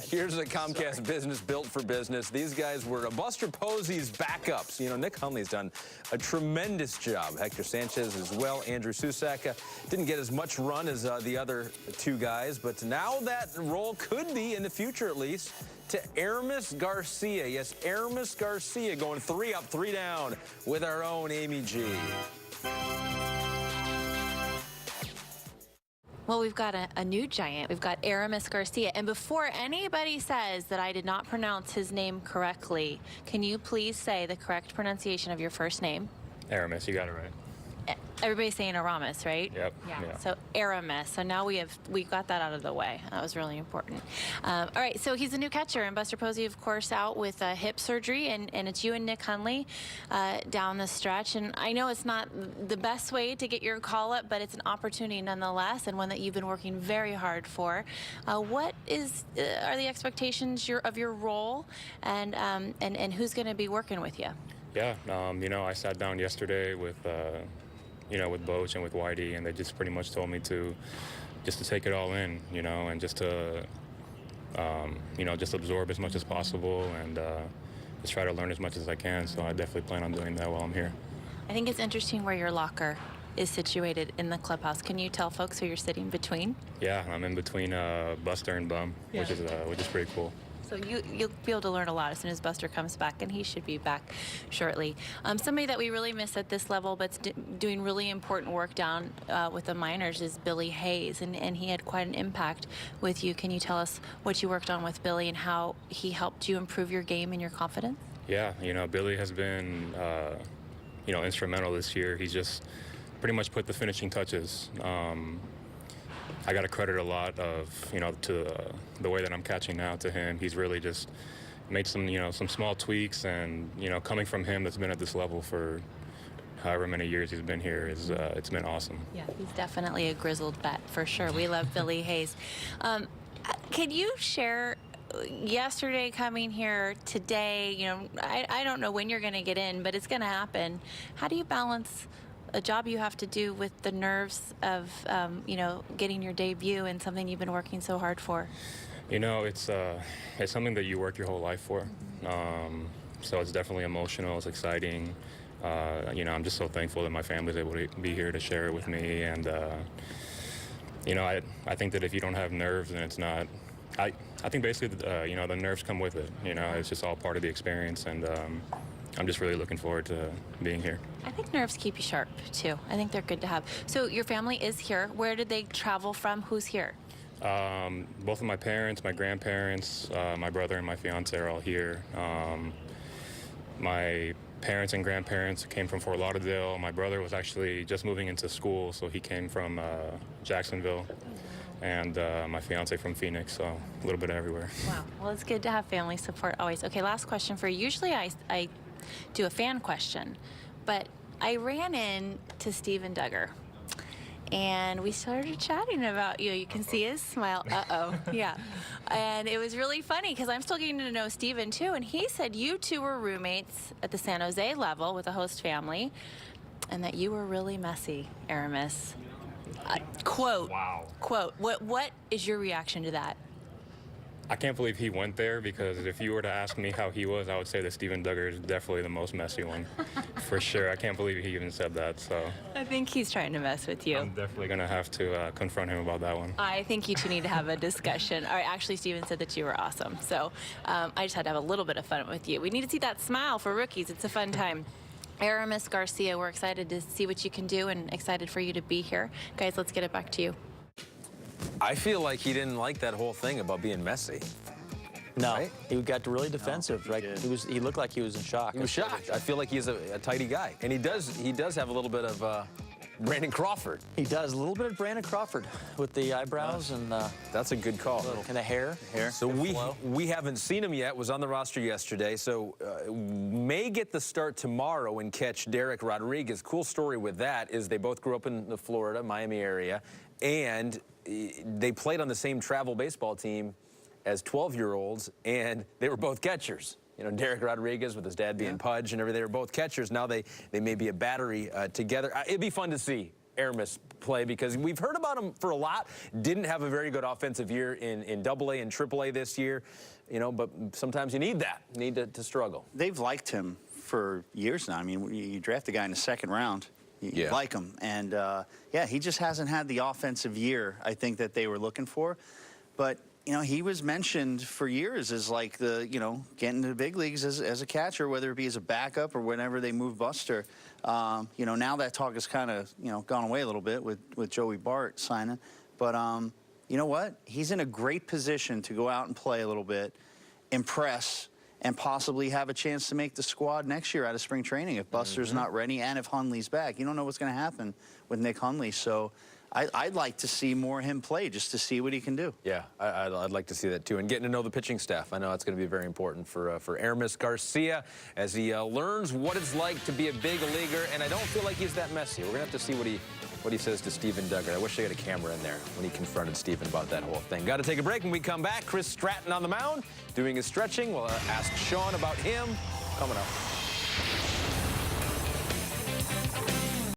Here's a Comcast business built for business. These guys were Buster Posey's backups. You know, Nick Hundley's done a tremendous job. Hector Sanchez as well. Andrew Susak didn't get as much run as the other two guys, but now that role could be, in the future at least, to Aramis Garcia. Yes, Aramis Garcia going 3 up, 3 down with our own AmyG. Well, we've got a new giant. We've got Aramis Garcia. And before anybody says that I did not pronounce his name correctly, can you please say the correct pronunciation of your first name? Aramis, you got it right. Everybody's saying Aramis, right? Yep. Yeah. So Aramis. So now we got that out of the way. That was really important. All right. So he's a new catcher, and Buster Posey, of course, out with hip surgery, and it's you and Nick Hundley down the stretch. And I know it's not the best way to get your call up, but it's an opportunity nonetheless, and one that you've been working very hard for. What are the expectations of your role, and who's going to be working with you? Yeah. You know, I sat down yesterday with with Boach and with Whitey, and they just pretty much told me to take it all in, and just to, just absorb as much as possible and just try to learn as much as I can. So I definitely plan on doing that while I'm here. I think it's interesting where your locker is situated in the clubhouse. Can you tell folks who you're sitting between? Yeah, I'm in between Buster and Bum, which is pretty cool. So you'll be able to learn a lot as soon as Buster comes back, and he should be back shortly. Somebody that we really miss at this level but's doing really important work down with the minors is Billy Hayes, and he had quite an impact with you. Can you tell us what you worked on with Billy and how he helped you improve your game and your confidence? Yeah, Billy has been, instrumental this year. He's just pretty much put the finishing touches. I got to credit a lot of, to the way that I'm catching now to him. He's really just made some, some small tweaks, and, coming from him that's been at this level for however many years he's been here, it's been awesome. Yeah, he's definitely a grizzled vet for sure. We love Billy Hayes. Can you share yesterday coming here today, I don't know when you're going to get in, but it's going to happen. How do you balance a job you have to do with the nerves of, getting your debut and something you've been working so hard for? It's something that you work your whole life for. So it's definitely emotional. It's exciting. I'm just so thankful that my family's able to be here to share it with me. And, I think that if you don't have nerves, then it's not. I think basically, the nerves come with it. It's just all part of the experience. And I'm just really looking forward to being here. I think nerves keep you sharp, too. I think they're good to have. So your family is here. Where did they travel from? Who's here? Both of my parents, my grandparents, my brother and my fiance are all here. My parents and grandparents came from Fort Lauderdale. My brother was actually just moving into school, so he came from Jacksonville. And my fiance from Phoenix, so a little bit everywhere. Wow. Well, it's good to have family support always. Okay, last question for you. Usually I do a fan question, but I ran into Steven Duggar, and we started chatting about you. You can see his smile. Uh-oh. Yeah. And it was really funny because I'm still getting to know Steven, too, and he said you two were roommates at the San Jose level with a host family, and that you were really messy, Aramis. Quote. Wow. Quote. What is your reaction to that? I can't believe he went there, because if you were to ask me how he was, I would say that Steven Duggar is definitely the most messy one. For sure. I can't believe he even said that. So I think he's trying to mess with you. I'm definitely going to have to confront him about that one. I think you two need to have a discussion. All right, actually, Steven said that you were awesome. So I just had to have a little bit of fun with you. We need to see that smile for rookies. It's a fun time. Aramis Garcia, we're excited to see what you can do and excited for you to be here. Guys, let's get it back to you. I feel like he didn't like that whole thing about being messy. No, right? He got really defensive. Right? He looked like he was in shock. He was shocked. I feel like he's a tidy guy, and he does have a little bit of Brandon Crawford. He does a little bit of Brandon Crawford with the eyebrows and that's a good call. Kind of hair. So we haven't seen him yet. Was on the roster yesterday. So may get the start tomorrow and catch Derek Rodriguez. Cool story with that is they both grew up in the Florida, Miami area, and they played on the same travel baseball team as 12-year-olds, and they were both catchers. Derek Rodriguez with his dad being Pudge and everything. They were both catchers. Now they may be a battery together. It'd be fun to see Aramis play? Because we've heard about him for a lot. Didn't have a very good offensive year in AA and AAA this year, you know, but sometimes you need that. You need to struggle. They've liked him for years now. I mean, you draft a guy in the second round, you like him. And, yeah, he just hasn't had the offensive year, I think, that they were looking for. But, you know, he was mentioned for years as like the, you know, getting to the big leagues as a catcher, whether it be as a backup or whenever they move Buster. You know, now that talk has kind of, you know, gone away a little bit with Joey Bart signing. But you know what? He's in a great position to go out and play a little bit, impress, and possibly have a chance to make the squad next year out of spring training if Buster's not ready and if Hundley's back. You don't know what's going to happen with Nick Hundley. So I'd like to see more of him play just to see what he can do. Yeah, I'd like to see that too. And getting to know the pitching staff. I know it's going to be very important for Aramis Garcia as he learns what it's like to be a big leaguer. And I don't feel like he's that messy. We're going to have to see what he says to Steven Duggar. I wish I had a camera in there when he confronted Steven about that whole thing. Got to take a break. When we come back, Chris Stratton on the mound doing his stretching. We'll ask Sean about him coming up.